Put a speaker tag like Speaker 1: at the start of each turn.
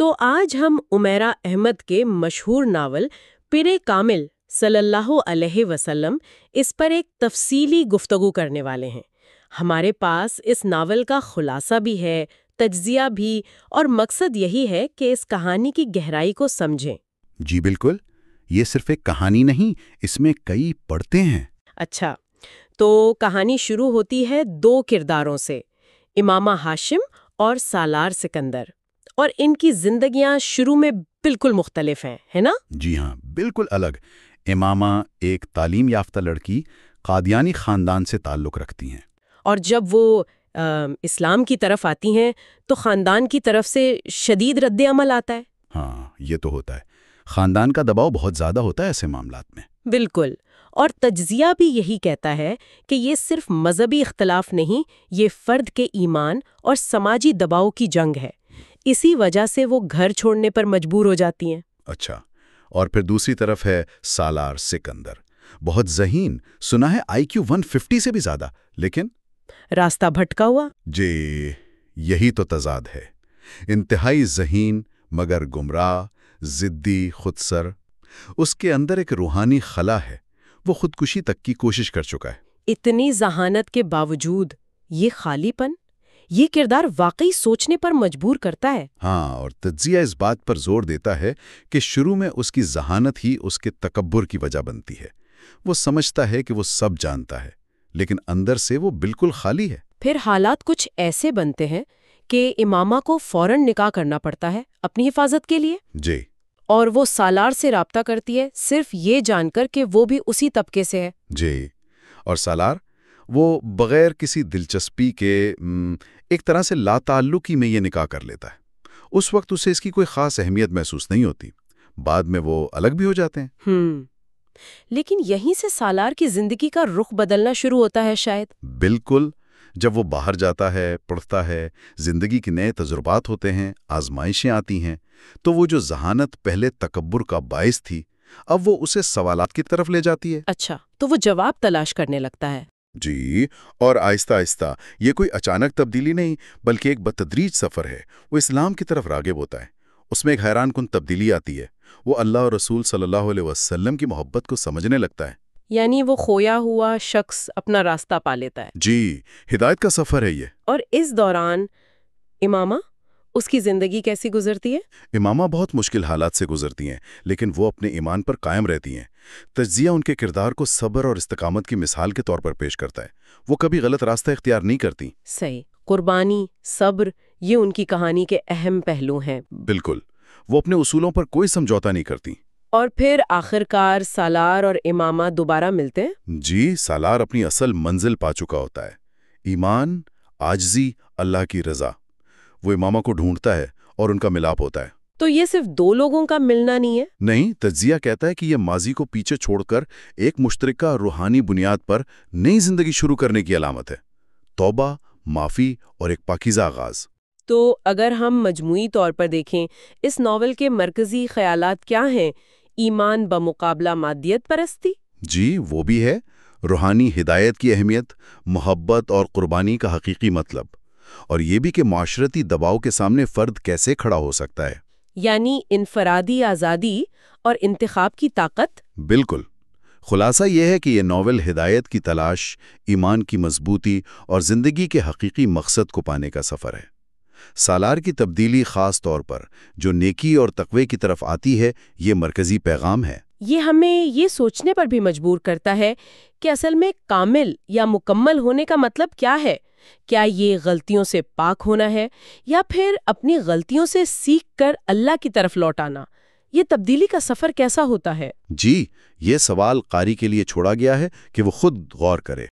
Speaker 1: تو آج ہم عمیرہ احمد کے مشہور ناول پرِ کامل صلی اللہ علیہ وسلم اس پر ایک تفصیلی گفتگو کرنے والے ہیں۔ ہمارے پاس اس ناول کا خلاصہ بھی ہے، تجزیہ بھی، اور مقصد یہی ہے کہ اس کہانی کی گہرائی کو سمجھیں۔
Speaker 2: جی بالکل، یہ صرف ایک کہانی نہیں، اس میں کئی پڑھتے ہیں۔
Speaker 1: اچھا، تو کہانی شروع ہوتی ہے دو کرداروں سے، امامہ ہاشم اور سالار سکندر، اور ان کی زندگیاں شروع میں بالکل مختلف ہیں، ہے نا؟
Speaker 2: جی ہاں، بالکل الگ۔ امامہ ایک تعلیم یافتہ لڑکی قادیانی خاندان سے تعلق رکھتی ہیں،
Speaker 1: اور جب وہ اسلام کی طرف آتی ہیں تو خاندان کی طرف سے شدید رد عمل آتا ہے۔
Speaker 2: ہاں یہ تو ہوتا ہے، خاندان کا دباؤ بہت زیادہ ہوتا ہے ایسے معاملات میں۔
Speaker 1: بالکل، اور تجزیہ بھی یہی کہتا ہے کہ یہ صرف مذہبی اختلاف نہیں، یہ فرد کے ایمان اور سماجی دباؤ کی جنگ ہے۔ اسی وجہ سے وہ گھر چھوڑنے پر مجبور ہو جاتی ہیں۔
Speaker 2: اچھا، اور پھر دوسری طرف ہے سالار سکندر، بہت ذہین، سنا ہے IQ 150 سے بھی زیادہ، لیکن
Speaker 1: راستہ بھٹکا ہوا۔
Speaker 2: جی یہی تو تضاد ہے، انتہائی ذہین مگر گمراہ، ضدی، خودسر۔ اس کے اندر ایک روحانی خلا ہے، وہ خودکشی تک کی کوشش کر چکا ہے۔
Speaker 1: اتنی ذہانت کے باوجود یہ خالی پن، یہ کردار واقعی سوچنے پر مجبور کرتا ہے۔
Speaker 2: ہاں، اور تجزیہ اس بات پر زور دیتا ہے کہ شروع میں اس کی ذہانت ہی اس کے تکبر کی وجہ بنتی ہے۔ وہ سمجھتا ہے کہ وہ سب جانتا ہے، لیکن اندر سے وہ بالکل خالی ہے۔
Speaker 1: پھر حالات کچھ ایسے بنتے ہیں کہ امامہ کو فوراً نکاح کرنا پڑتا ہے اپنی حفاظت کے لیے،
Speaker 2: جی،
Speaker 1: اور وہ سالار سے رابطہ کرتی ہے صرف یہ جان کر کہ وہ بھی اسی طبقے سے ہے۔
Speaker 2: جی، اور سالار وہ بغیر کسی دلچسپی کے ایک طرح سے لا تعلقی میں یہ نکاح کر لیتا ہے۔ اس وقت اسے اس کی کوئی خاص اہمیت محسوس نہیں ہوتی، بعد میں وہ الگ بھی ہو جاتے ہیں۔
Speaker 1: لیکن یہیں سے سالار کی زندگی کا رخ بدلنا شروع ہوتا ہے شاید۔
Speaker 2: بالکل، جب وہ باہر جاتا ہے، پڑھتا ہے، زندگی کے نئے تجربات ہوتے ہیں، آزمائشیں آتی ہیں، تو وہ جو ذہانت پہلے تکبر کا باعث تھی، اب وہ اسے سوالات کی طرف لے جاتی ہے۔
Speaker 1: اچھا، تو وہ جواب تلاش کرنے لگتا ہے۔
Speaker 2: جی، اور آہستہ آہستہ، یہ کوئی اچانک تبدیلی نہیں بلکہ ایک بتدریج سفر ہے۔ وہ اسلام کی طرف راغب ہوتا ہے، اس میں ایک حیران کن تبدیلی آتی ہے، وہ اللہ اور رسول صلی اللہ علیہ وسلم کی محبت کو سمجھنے لگتا ہے۔
Speaker 1: یعنی وہ کھویا ہوا شخص اپنا راستہ پا لیتا ہے۔
Speaker 2: جی، ہدایت کا سفر ہے یہ۔
Speaker 1: اور اس دوران امامہ، اس کی زندگی کیسی گزرتی ہے؟
Speaker 2: امامہ بہت مشکل حالات سے گزرتی ہیں، لیکن وہ اپنے ایمان پر قائم رہتی ہیں۔ تجزیہ ان کے کردار کو صبر اور استقامت کی مثال کے طور پر پیش کرتا ہے۔ وہ کبھی غلط راستہ اختیار نہیں کرتی۔
Speaker 1: صحیح، قربانی، صبر، یہ ان کی کہانی کے اہم پہلو ہیں۔
Speaker 2: بالکل، وہ اپنے اصولوں پر کوئی سمجھوتا نہیں کرتی۔
Speaker 1: اور پھر آخرکار سالار اور امامہ دوبارہ ملتے ہیں؟
Speaker 2: جی، سالار اپنی اصل منزل پا چکا ہوتا ہے، ایمان، عاجزی، اللہ کی رضا۔ وہ امامہ کو ڈھونڈتا ہے اور ان کا ملاپ ہوتا ہے۔
Speaker 1: تو یہ صرف دو لوگوں کا ملنا نہیں ہے؟
Speaker 2: نہیں، تجزیہ کہتا ہے کہ یہ ماضی کو پیچھے چھوڑ کر ایک مشترکہ روحانی بنیاد پر نئی زندگی شروع کرنے کی علامت ہے، توبہ، معافی اور ایک پاکیزہ آغاز۔
Speaker 1: تو اگر ہم مجموعی طور پر دیکھیں، اس ناول کے مرکزی خیالات کیا ہیں؟ ایمان بمقابلہ مادیت پرستی؟
Speaker 2: جی، وہ بھی ہے۔ روحانی ہدایت کی اہمیت، محبت اور قربانی کا حقیقی مطلب، اور یہ بھی کہ معاشرتی دباؤ کے سامنے فرد کیسے کھڑا ہو سکتا ہے۔
Speaker 1: یعنی انفرادی آزادی اور انتخاب کی طاقت۔
Speaker 2: بالکل، خلاصہ یہ ہے کہ یہ ناول ہدایت کی تلاش، ایمان کی مضبوطی اور زندگی کے حقیقی مقصد کو پانے کا سفر ہے۔ سالار کی تبدیلی خاص طور پر جو نیکی اور تقوی کی طرف آتی ہے، یہ مرکزی پیغام ہے۔
Speaker 1: یہ ہمیں یہ سوچنے پر بھی مجبور کرتا ہے کہ اصل میں کامل یا مکمل ہونے کا مطلب کیا ہے؟ کیا یہ غلطیوں سے پاک ہونا ہے، یا پھر اپنی غلطیوں سے سیکھ کر اللہ کی طرف لوٹ آنا؟ یہ تبدیلی کا سفر کیسا ہوتا ہے؟
Speaker 2: جی، یہ سوال قاری کے لیے چھوڑا گیا ہے کہ وہ خود غور کرے۔